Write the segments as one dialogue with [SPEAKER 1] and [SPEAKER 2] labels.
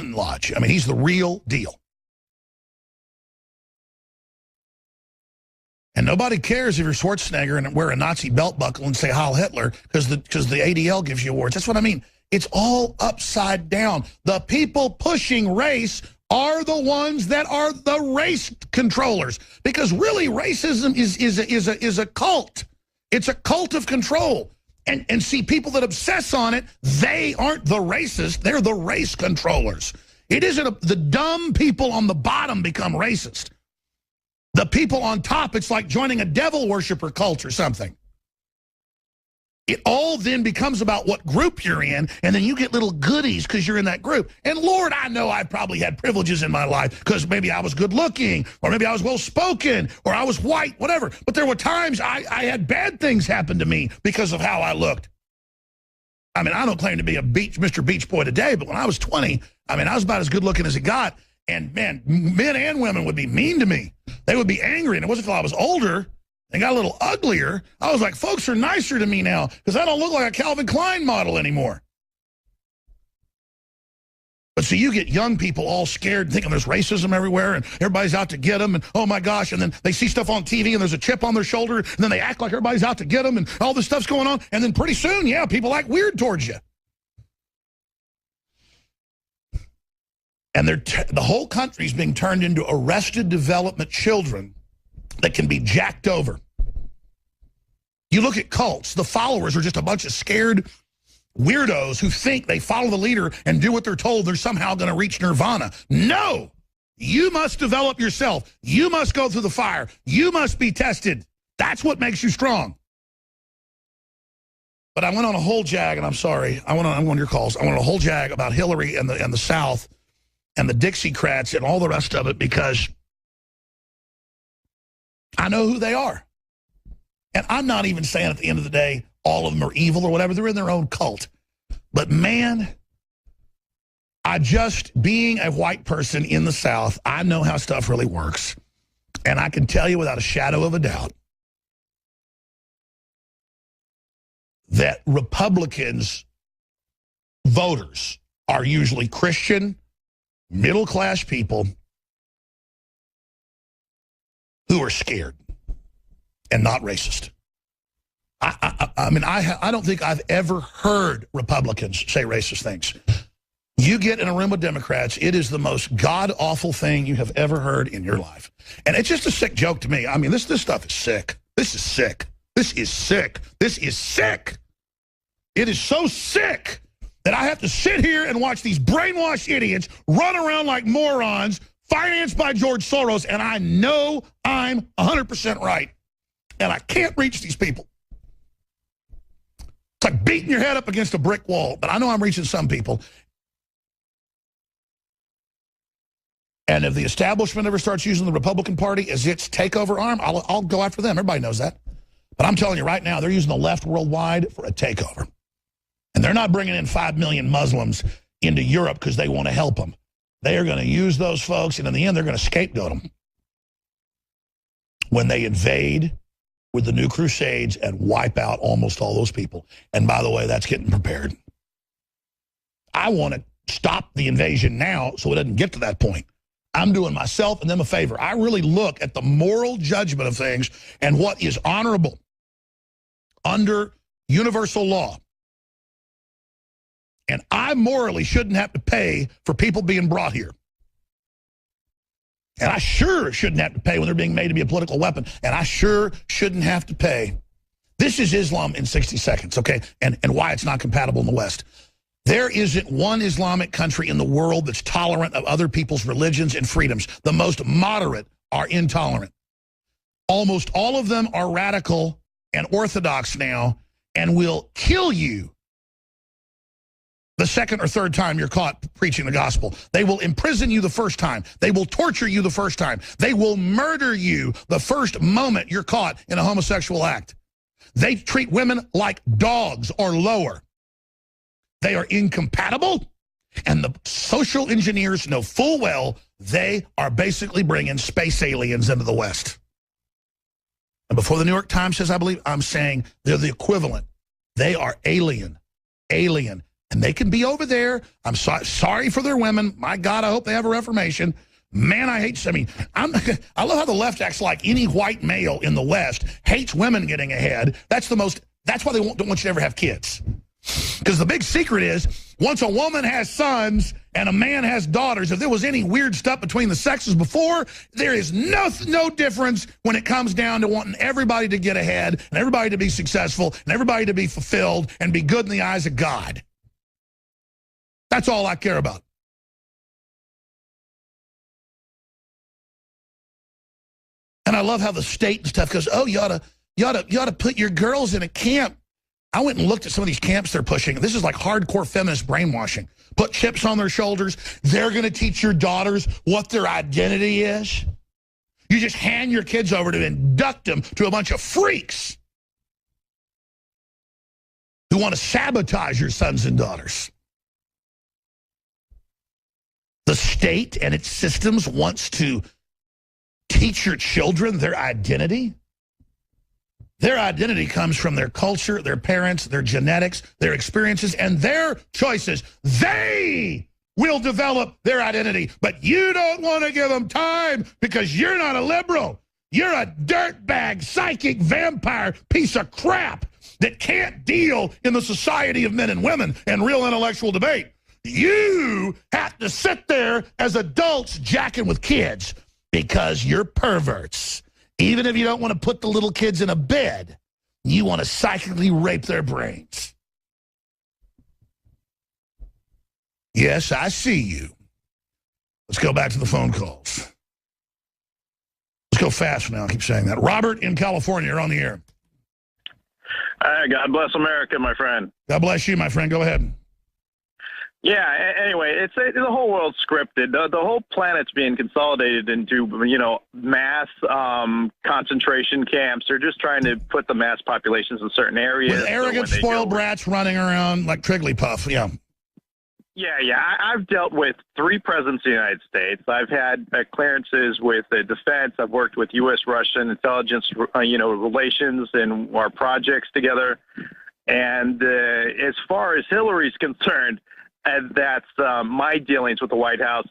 [SPEAKER 1] hunting lodge. I mean, he's the real deal. And nobody cares if you're Schwarzenegger and wear a Nazi belt buckle and say Heil Hitler because the ADL gives you awards. That's what I mean. It's all upside down. The people pushing race are the ones that are the race controllers, because really racism is a cult. It's a cult of control. And see, people that obsess on it, they aren't the racists, they're the race controllers. It isn't the dumb people on the bottom become racist. The people on top, it's like joining a devil worshiper cult or something. It all then becomes about what group you're in, and then you get little goodies because you're in that group. And Lord, I know I probably had privileges in my life because maybe I was good looking, or maybe I was well spoken, or I was white, whatever. But there were times I had bad things happen to me because of how I looked. I mean, I don't claim to be a Mr. Beach Boy today, but when I was 20, I mean, I was about as good looking as it got. And man, men and women would be mean to me. They would be angry. And it wasn't until I was older and got a little uglier, I was like, folks are nicer to me now because I don't look like a Calvin Klein model anymore. But see, you get young people all scared thinking there's racism everywhere and everybody's out to get them and oh my gosh, and then they see stuff on TV and there's a chip on their shoulder and then they act like everybody's out to get them and all this stuff's going on. And then pretty soon, yeah, people act weird towards you. And the whole country's being turned into arrested development children that can be jacked over. You look at cults, the followers are just a bunch of scared weirdos who think they follow the leader and do what they're told they're somehow going to reach nirvana. No! You must develop yourself. You must go through the fire. You must be tested. That's what makes you strong. But I went on a whole jag, and I'm sorry, I'm on your calls. I went on a whole jag about Hillary and the South and the Dixiecrats and all the rest of it because I know who they are. And I'm not even saying at the end of the day, all of them are evil or whatever. They're in their own cult. But man, being a white person in the South, I know how stuff really works. And I can tell you without a shadow of a doubt that Republicans voters are usually Christian, middle-class people who are scared and not racist. I mean, I don't think I've ever heard Republicans say racist things. You get in a room with Democrats, it is the most god-awful thing you have ever heard in your life. And it's just a sick joke to me. I mean, this stuff is sick. This is sick. This is sick. This is sick. It is so sick that I have to sit here and watch these brainwashed idiots run around like morons, financed by George Soros, and I know I'm 100% right. And I can't reach these people. It's like beating your head up against a brick wall, but I know I'm reaching some people. And if the establishment ever starts using the Republican Party as its takeover arm, I'll go after them. Everybody knows that. But I'm telling you right now, they're using the left worldwide for a takeover. And they're not bringing in 5 million Muslims into Europe because they want to help them. They are going to use those folks, and in the end, they're going to scapegoat them when they invade with the new Crusades and wipe out almost all those people. And by the way, that's getting prepared. I want to stop the invasion now so it doesn't get to that point. I'm doing myself and them a favor. I really look at the moral judgment of things and what is honorable under universal law. And I morally shouldn't have to pay for people being brought here. And I sure shouldn't have to pay when they're being made to be a political weapon. And I sure shouldn't have to pay. This is Islam in 60 seconds, okay? And why it's not compatible in the West. There isn't one Islamic country in the world that's tolerant of other people's religions and freedoms. The most moderate are intolerant. Almost all of them are radical and orthodox now and will kill you the second or third time you're caught preaching the gospel. They will imprison you the first time. They will torture you the first time. They will murder you the first moment you're caught in a homosexual act. They treat women like dogs or lower. They are incompatible, and the social engineers know full well they are basically bringing space aliens into the West. And before the New York Times says, I believe, I'm saying they're the equivalent. They are alien, And they can be over there. I'm sorry for their women. My God, I hope they have a reformation. Man, I hate, I mean, I love how the left acts like any white male in the West hates women getting ahead. That's why they don't want you to ever have kids. Because the big secret is, once a woman has sons and a man has daughters, if there was any weird stuff between the sexes before, there is no difference when it comes down to wanting everybody to get ahead and everybody to be successful and everybody to be fulfilled and be good in the eyes of God. That's all I care about. And I love how the state and stuff goes, oh, you ought to put your girls in a camp. I went and looked at some of these camps they're pushing. This is like hardcore feminist brainwashing. Put chips on their shoulders. They're going to teach your daughters what their identity is. You just hand your kids over to induct them to a bunch of freaks who want to sabotage your sons and daughters. The state and its systems wants to teach your children their identity. Their identity comes from their culture, their parents, their genetics, their experiences, and their choices. They will develop their identity, but you don't want to give them time because you're not a liberal. You're a dirtbag, psychic vampire piece of crap that can't deal in the society of men and women and real intellectual debate. You have to sit there as adults jacking with kids because you're perverts. Even if you don't want to put the little kids in a bed, you want to psychically rape their brains. Yes, I see you. Let's go back to the phone calls. Let's go fast now. I keep saying that. Robert in California, you're on the air.
[SPEAKER 2] God bless America, my friend.
[SPEAKER 1] God bless you, my friend. Go ahead.
[SPEAKER 2] Yeah, anyway, the whole world's scripted. The whole planet's being consolidated into, mass concentration camps. They're just trying to put the mass populations in certain areas.
[SPEAKER 1] With arrogant, spoiled brats running around like Trigglypuff, yeah.
[SPEAKER 2] Yeah. I've dealt with 3 presidents of the United States. I've had clearances with the defense. I've worked with U.S.-Russian intelligence, relations and our projects together. And as far as Hillary's concerned, and that's my dealings with the White House.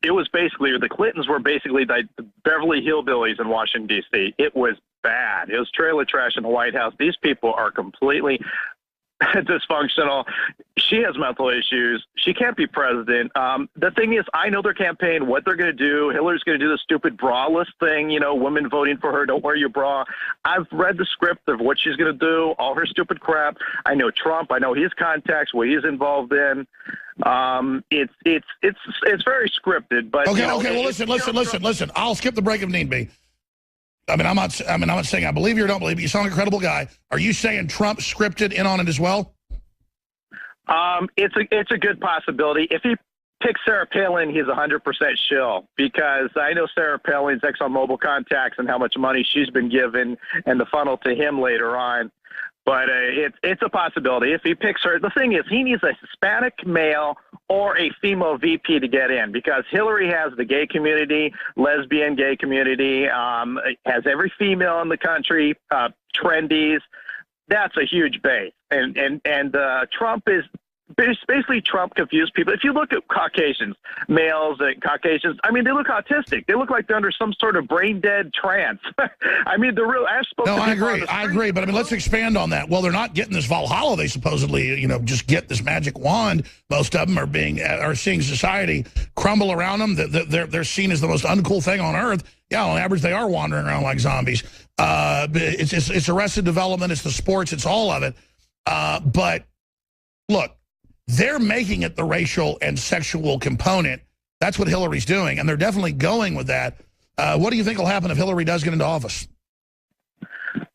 [SPEAKER 2] It was basically, the Clintons were basically the Beverly Hillbillies in Washington, D.C. It was bad. It was trailer trash in the White House. These people are completely dysfunctional. She has mental issues. She can't be president. The thing is, I know their campaign, what they're going to do. Hillary's going to do the stupid braless thing, women voting for her, don't wear your bra. I've read the script of what she's going to do, all her stupid crap. I know Trump. I know his contacts, what he's involved in. It's very scripted. But
[SPEAKER 1] okay. Well, listen. I'll skip the break if need be. I'm not saying I believe you or don't believe you. You sound like a credible guy. Are you saying Trump scripted in on it as well?
[SPEAKER 2] It's a good possibility. If he picks Sarah Palin, he's 100% shill, because I know Sarah Palin's ExxonMobil contacts and how much money she's been given and the funnel to him later on. But it's a possibility. If he picks her, the thing is, he needs a Hispanic male or a female VP to get in, because Hillary has the gay community, lesbian gay community, has every female in the country, trendies. That's a huge base. And Trump is basically, Trump confused people. If you look at Caucasians, males and Caucasians, I mean, they look autistic. They look like they're under some sort of brain dead trance. I mean, they're real.
[SPEAKER 1] I agree. But I mean, let's expand on that. Well, they're not getting this Valhalla. They supposedly, just get this magic wand. Most of them are seeing society crumble around them. They're seen as the most uncool thing on earth. Yeah, on average, they are wandering around like zombies. It's Arrested Development. It's the sports. It's all of it. But look, they're making it the racial and sexual component. That's what Hillary's doing, and they're definitely going with that. What do you think will happen if Hillary does get into office?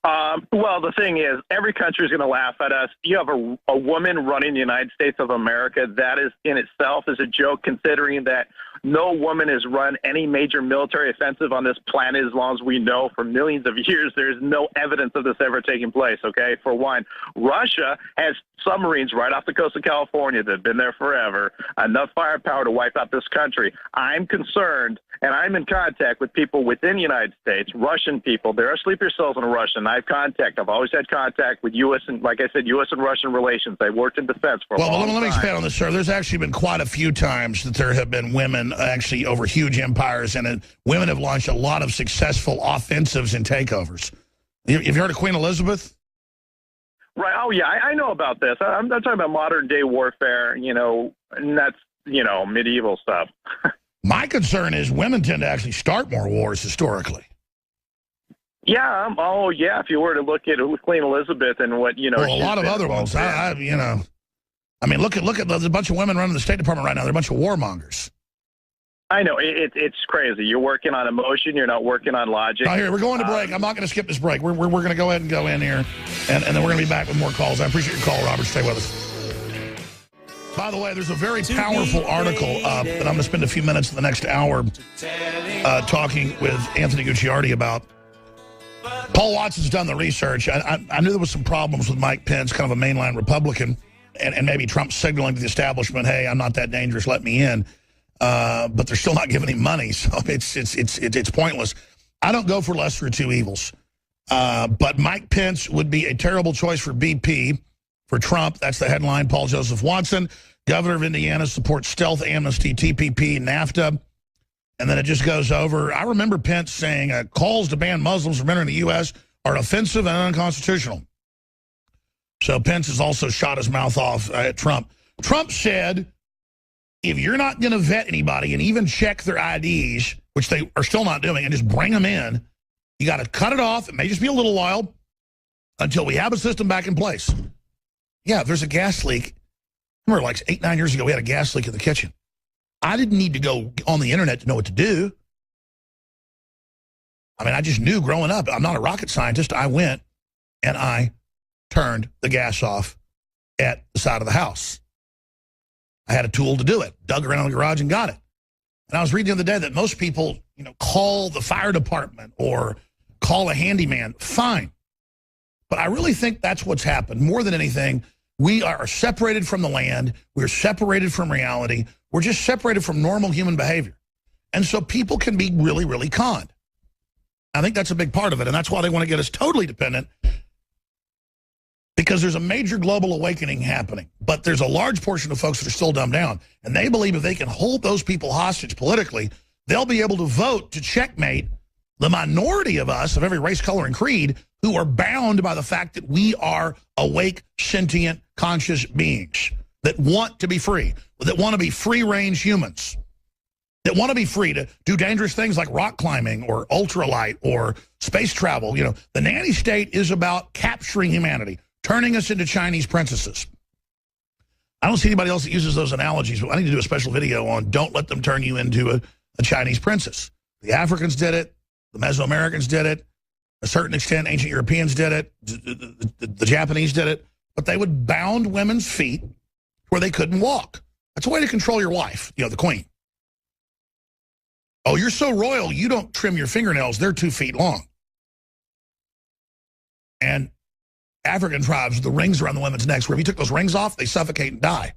[SPEAKER 2] Well, the thing is, every country is going to laugh at us. You have a woman running the United States of America. That is in itself is a joke, considering that No woman has run any major military offensive on this planet as long as we know for millions of years. There's no evidence of this ever taking place, okay? For one, Russia has submarines right off the coast of California that have been there forever, enough firepower to wipe out this country. I'm concerned, and I'm in contact with people within the United States, Russian people. There are sleeper cells in Russia, and I've always had contact with U.S. and, like I said, U.S. and Russian relations. I worked in defense for a long time.
[SPEAKER 1] Well, let me expand on this, sir. There's actually been quite a few times that there have been women actually over huge empires, and women have launched a lot of successful offensives and takeovers. Have you heard of Queen Elizabeth?
[SPEAKER 2] Right. Oh, yeah, I know about this. I'm talking about modern-day warfare, and that's, medieval stuff.
[SPEAKER 1] My concern is women tend to actually start more wars historically.
[SPEAKER 2] Yeah. Oh, yeah. If you were to look at Queen Elizabeth and what,
[SPEAKER 1] Well, a lot of other ones. I mean, look at there's a bunch of women running the State Department right now. They're a bunch of warmongers.
[SPEAKER 2] I know. It's crazy. You're working on emotion. You're not working on logic.
[SPEAKER 1] Now, here, we're going to break. I'm not going to skip this break. We're going to go ahead and go in here, and then we're going to be back with more calls. I appreciate your call, Robert. Stay with us. By the way, there's a very powerful article that I'm going to spend a few minutes in the next hour talking with Anthony Gucciardi about. Paul Watson's done the research. I knew there was some problems with Mike Pence, kind of a mainline Republican, and maybe Trump signaling to the establishment, hey, I'm not that dangerous, let me in. But they're still not giving him money, so it's pointless. I don't go for lesser of two evils. But Mike Pence would be a terrible choice for BP. For Trump, that's the headline. Paul Joseph Watson, governor of Indiana, supports stealth amnesty, TPP, NAFTA. And then it just goes over. I remember Pence saying calls to ban Muslims from entering the U.S. are offensive and unconstitutional. So Pence has also shot his mouth off at Trump. Trump said, if you're not going to vet anybody and even check their IDs, which they are still not doing, and just bring them in, you got to cut it off. It may just be a little while until we have a system back in place. Yeah, if there's a gas leak. I remember like 8, 9 years ago, we had a gas leak in the kitchen. I didn't need to go on the internet to know what to do. I mean, I just knew growing up. I'm not a rocket scientist. I went and I turned the gas off at the side of the house. I had a tool to do it. Dug around in the garage and got it. And I was reading the other day that most people, call the fire department or call a handyman. Fine. But I really think that's what's happened. More than anything, we are separated from the land. We're separated from reality. We're just separated from normal human behavior. And so people can be really, really conned. I think that's a big part of it. And that's why they want to get us totally dependent, because there's a major global awakening happening. But there's a large portion of folks that are still dumbed down. And they believe if they can hold those people hostage politically, they'll be able to vote to checkmate the minority of us, of every race, color, and creed, who are bound by the fact that we are awake, sentient, conscious beings that want to be free, that want to be free-range humans, that want to be free to do dangerous things like rock climbing or ultralight or space travel. The nanny state is about capturing humanity, turning us into Chinese princesses. I don't see anybody else that uses those analogies, but I need to do a special video on don't let them turn you into a Chinese princess. The Africans did it. The Mesoamericans did it. A certain extent, ancient Europeans did it. The Japanese did it. But they would bound women's feet where they couldn't walk. That's a way to control your wife, the queen. Oh, you're so royal, you don't trim your fingernails. They're 2 feet long. And African tribes, the rings around the women's necks, where if you took those rings off, they suffocate and die.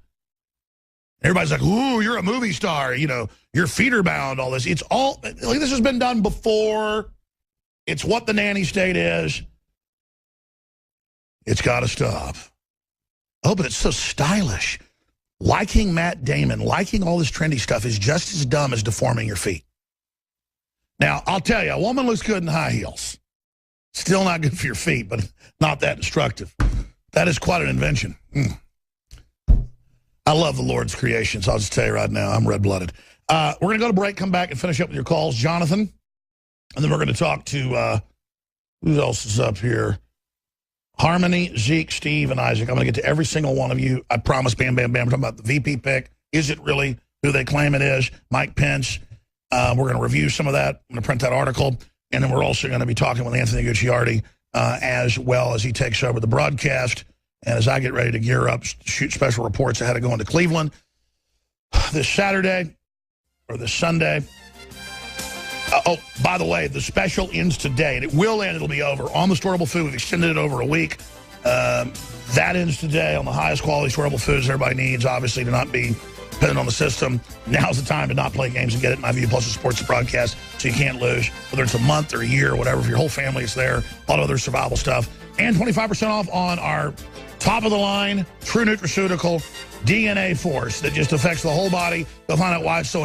[SPEAKER 1] Everybody's like, ooh, you're a movie star. Your feet are bound, all this. It's all, this has been done before. It's what the nanny state is. It's got to stop. Oh, but it's so stylish. Liking Matt Damon, liking all this trendy stuff is just as dumb as deforming your feet. Now, I'll tell you, a woman looks good in high heels. Still not good for your feet, but not that destructive. That is quite an invention. I love the Lord's creations. I'll just tell you right now, I'm red-blooded. We're going to go to break, come back, and finish up with your calls. Jonathan. And then we're going to talk to, who else is up here? Harmony, Zeke, Steve, and Isaac. I'm going to get to every single one of you. I promise, bam, bam, bam. We're talking about the VP pick. Is it really who they claim it is? Mike Pence. We're going to review some of that. I'm going to print that article. And then we're also going to be talking with Anthony Gucciardi as well as he takes over the broadcast. And as I get ready to gear up, shoot special reports ahead of going to Cleveland this Saturday. or this Sunday. Oh, by the way, the special ends today, and it will end. It'll be over. On the storable food, we've extended it over a week. That ends today on the highest quality storable foods everybody needs, obviously, to not be dependent on the system. Now's the time to not play games and get it. My View Plus sports broadcast, so you can't lose, whether it's a month or a year or whatever. For your whole family, it's there. A lot of other survival stuff. And 25% off on our top-of-the-line True Nutraceutical DNA Force that just affects the whole body. You'll find out why it's so